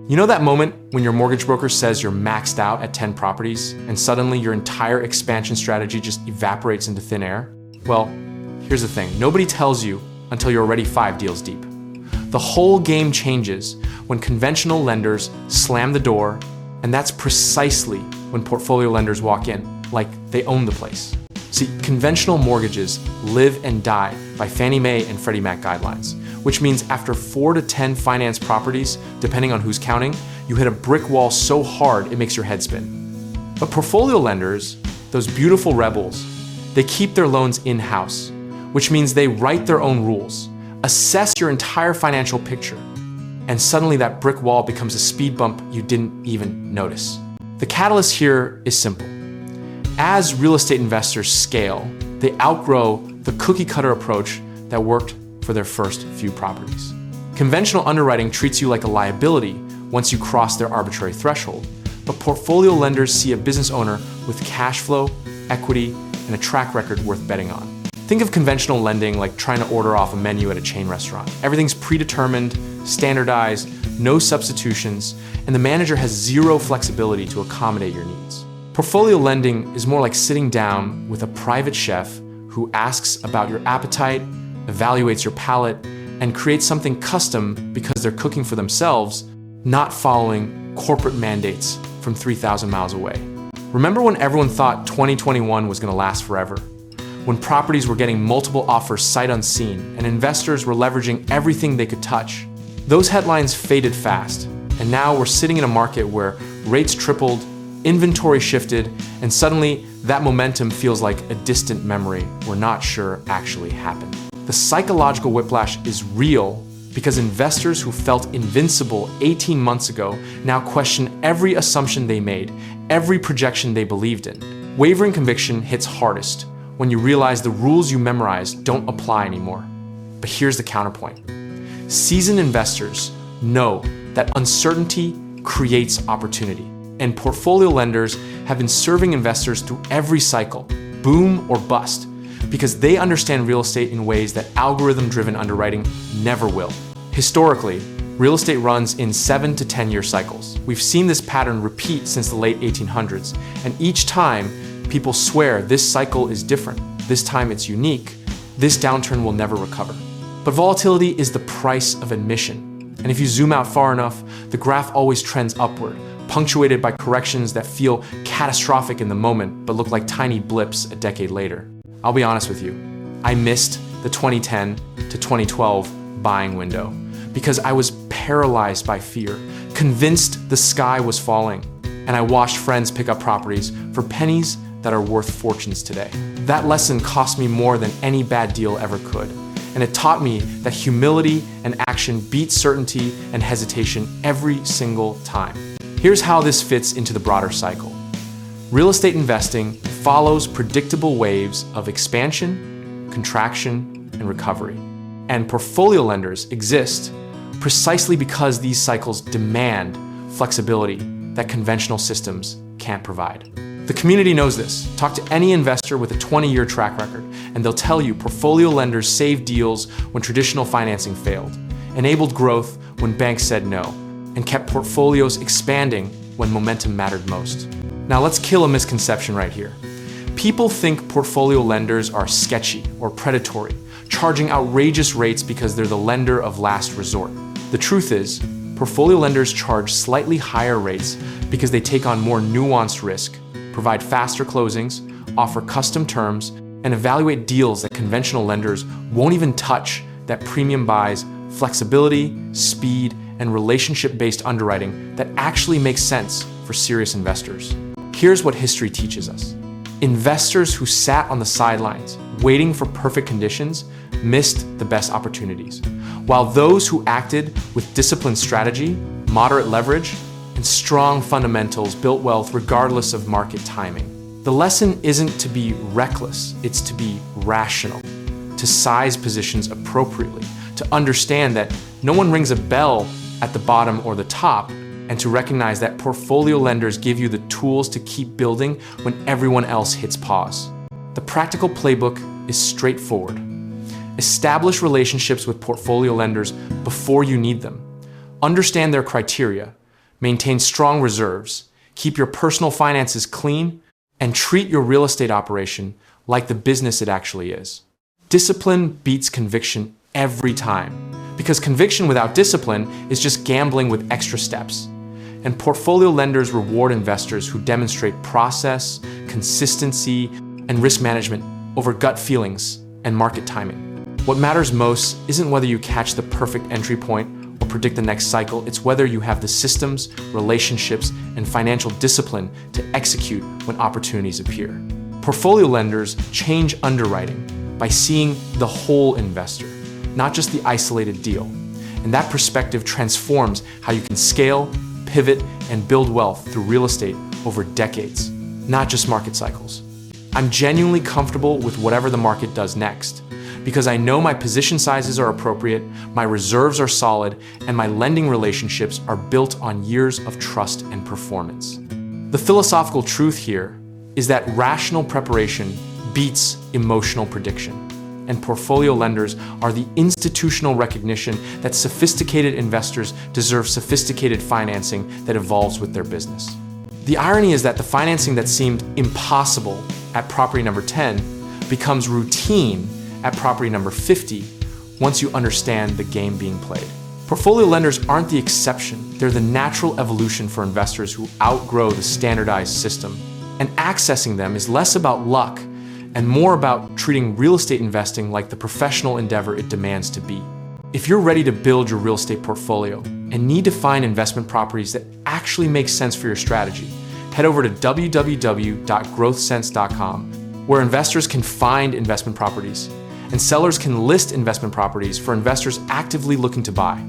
You know that moment when your mortgage broker says you're maxed out at 10 properties and suddenly your entire expansion strategy just evaporates into thin air? Well, here's the thing. Nobody tells you until you're already 5 deals deep. The whole game changes when conventional lenders slam the door, and that's precisely when portfolio lenders walk in, like they own the place. See, conventional mortgages live and die by Fannie Mae and Freddie Mac guidelines, which means after 4 to 10 finance properties, depending on who's counting, you hit a brick wall so hard it makes your head spin. But portfolio lenders, those beautiful rebels, they keep their loans in-house, which means they write their own rules, assess your entire financial picture, and suddenly that brick wall becomes a speed bump you didn't even notice. The catalyst here is simple. As real estate investors scale, they outgrow the cookie-cutter approach that worked for their first few properties. Conventional underwriting treats you like a liability once you cross their arbitrary threshold, but portfolio lenders see a business owner with cash flow, equity, and a track record worth betting on. Think of conventional lending like trying to order off a menu at a chain restaurant. Everything's predetermined, standardized, no substitutions, and the manager has zero flexibility to accommodate your needs. Portfolio lending is more like sitting down with a private chef who asks about your appetite, evaluates your palate, and creates something custom because they're cooking for themselves, not following corporate mandates from 3,000 miles away. Remember when everyone thought 2021 was going to last forever? When properties were getting multiple offers sight unseen and investors were leveraging everything they could touch? Those headlines faded fast, and now we're sitting in a market where rates tripled, inventory shifted, and suddenly that momentum feels like a distant memory we're not sure actually happened. The psychological whiplash is real because investors who felt invincible 18 months ago now question every assumption they made, every projection they believed in. Wavering conviction hits hardest when you realize the rules you memorized don't apply anymore. But here's the counterpoint. Seasoned investors know that uncertainty creates opportunity. And portfolio lenders have been serving investors through every cycle, boom or bust, because they understand real estate in ways that algorithm-driven underwriting never will. Historically, real estate runs in 7 to 10-year cycles. We've seen this pattern repeat since the late 1800s, and each time, people swear this cycle is different, this time it's unique, this downturn will never recover. But volatility is the price of admission, and if you zoom out far enough, the graph always trends upward, punctuated by corrections that feel catastrophic in the moment but look like tiny blips a decade later. I'll be honest with you, I missed the 2010 to 2012 buying window because I was paralyzed by fear, convinced the sky was falling, and I watched friends pick up properties for pennies that are worth fortunes today. That lesson cost me more than any bad deal ever could, and it taught me that humility and action beat certainty and hesitation every single time. Here's how this fits into the broader cycle. Real estate investing follows predictable waves of expansion, contraction, and recovery. And portfolio lenders exist precisely because these cycles demand flexibility that conventional systems can't provide. The community knows this. Talk to any investor with a 20-year track record, and they'll tell you portfolio lenders saved deals when traditional financing failed, enabled growth when banks said no, and kept portfolios expanding when momentum mattered most. Now let's kill a misconception right here. People think portfolio lenders are sketchy or predatory, charging outrageous rates because they're the lender of last resort. The truth is, portfolio lenders charge slightly higher rates because they take on more nuanced risk, provide faster closings, offer custom terms, and evaluate deals that conventional lenders won't even touch that premium buys flexibility, speed, and relationship-based underwriting that actually makes sense for serious investors. Here's what history teaches us. Investors who sat on the sidelines, waiting for perfect conditions, missed the best opportunities, while those who acted with disciplined strategy, moderate leverage, and strong fundamentals built wealth regardless of market timing. The lesson isn't to be reckless, it's to be rational, to size positions appropriately, to understand that no one rings a bell at the bottom or the top, and to recognize that portfolio lenders give you the tools to keep building when everyone else hits pause. The practical playbook is straightforward. Establish relationships with portfolio lenders before you need them. Understand their criteria. Maintain strong reserves, keep your personal finances clean, and treat your real estate operation like the business it actually is. Discipline beats conviction every time, because conviction without discipline is just gambling with extra steps. And portfolio lenders reward investors who demonstrate process, consistency, and risk management over gut feelings and market timing. What matters most isn't whether you catch the perfect entry point or predict the next cycle, it's whether you have the systems, relationships, and financial discipline to execute when opportunities appear. Portfolio lenders change underwriting by seeing the whole investor, not just the isolated deal. And that perspective transforms how you can scale, pivot, and build wealth through real estate over decades, not just market cycles. I'm genuinely comfortable with whatever the market does next, because I know my position sizes are appropriate, my reserves are solid, and my lending relationships are built on years of trust and performance. The philosophical truth here is that rational preparation beats emotional prediction, and portfolio lenders are the institutional recognition that sophisticated investors deserve sophisticated financing that evolves with their business. The irony is that the financing that seemed impossible at property number 10 becomes routine at property number 50 once you understand the game being played. Portfolio lenders aren't the exception, they're the natural evolution for investors who outgrow the standardized system. And accessing them is less about luck and more about treating real estate investing like the professional endeavor it demands to be. If you're ready to build your real estate portfolio and need to find investment properties that actually make sense for your strategy, head over to www.growthsense.com, where investors can find investment properties and sellers can list investment properties for investors actively looking to buy.